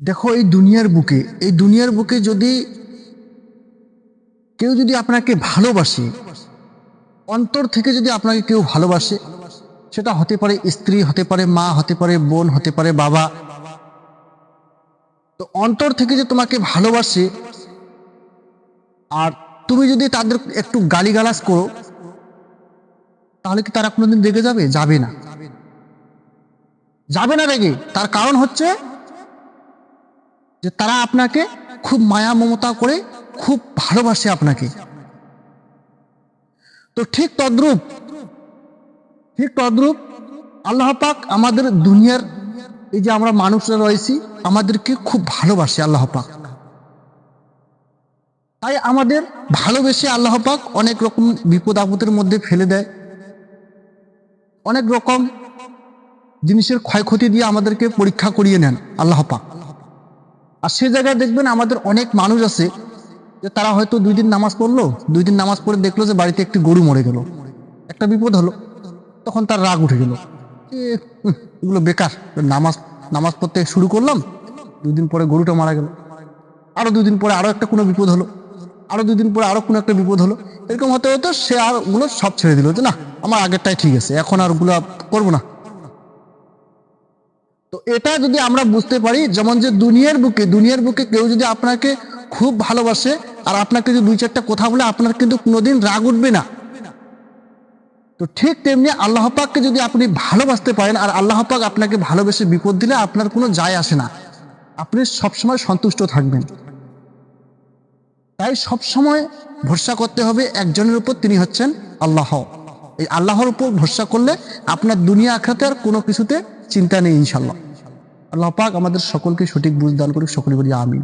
দেখো এই দুনিয়ার বুকে যদি কেউ যদি আপনাকে ভালোবাসে, অন্তর থেকে যদি আপনাকে কেউ ভালোবাসে, সেটা হতে পারে স্ত্রী, হতে পারে মা, হতে পারে বোন, হতে পারে বাবা। তো অন্তর থেকে যে তোমাকে ভালোবাসে আর তুমি যদি তাদের একটু গালিগালাজ করো, তাহলে কি তারা কোনোদিন রেগে যাবে? যাবে না, যাবে না রেগে। তার কারণ হচ্ছে যে তারা আপনাকে খুব মায়া মমতা করে, খুব ভালোবাসে আপনাকে। তো ঠিক তদ্রূপ আল্লাহ পাক আমাদের দুনিয়ার এই যে আমরা মানুষরা রয়েছি, আমাদেরকে খুব ভালোবাসে আল্লাহ পাক। তাই আমাদের ভালোবেসে আল্লাহ পাক অনেক রকম বিপদ আপদের মধ্যে ফেলে দেয়, অনেক রকম জিনিসের ক্ষয়ক্ষতি দিয়ে আমাদেরকে পরীক্ষা করিয়ে নেন আল্লাহ পাক। আর সে জায়গায় দেখবেন আমাদের অনেক মানুষ আছে যে তারা হয়তো 2 দিন নামাজ পড়লো, 2 দিন নামাজ পড়ে দেখলো যে বাড়িতে একটি গরু মরে গেল, একটা বিপদ হলো, তখন তার রাগ উঠে গেল, এগুলো বেকার। নামাজ পড়তে শুরু করলাম, 2 দিন পরে গরুটা মারা গেল, আরো 2 দিন পরে আরো একটা কোনো বিপদ হলো, আরো 2 দিন পরে আরো কোনো একটা বিপদ হলো। এরকম হতে হতো সে আর ওগুলো সব ছেড়ে দিল, যে না, আমার আগেরটাই ঠিক আছে, এখন আর ওগুলো করবো না। তো এটা যদি আমরা বুঝতে পারি, যেমন যে দুনিয়ার বুকে কেউ যদি আপনাকে খুব ভালোবাসে আর আপনাকে যদি 2-4টা কথা বলে, আপনার কিন্তু কোনোদিন রাগ উঠবে না। তো ঠিক তেমনি আল্লাহ পাককে যদি আপনি ভালোবাসতে পারেন আর আল্লাহ পাক আপনাকে ভালোবেসে বিপদ দিলে আপনার কোনো যায় আসে না, আপনি সবসময় সন্তুষ্ট থাকবেন। তাই সবসময় ভরসা করতে হবে একজনের উপর, তিনি হচ্ছেন আল্লাহ। এই আল্লাহর উপর ভরসা করলে আপনার দুনিয়া আখিরাতে আর কোনো কিছুতে চিন্তা নেই ইনশাআল্লাহ। আল্লাহ পাক আমাদের সকলকে সঠিক বুঝ দান করুক, সকলে বলি আমিন।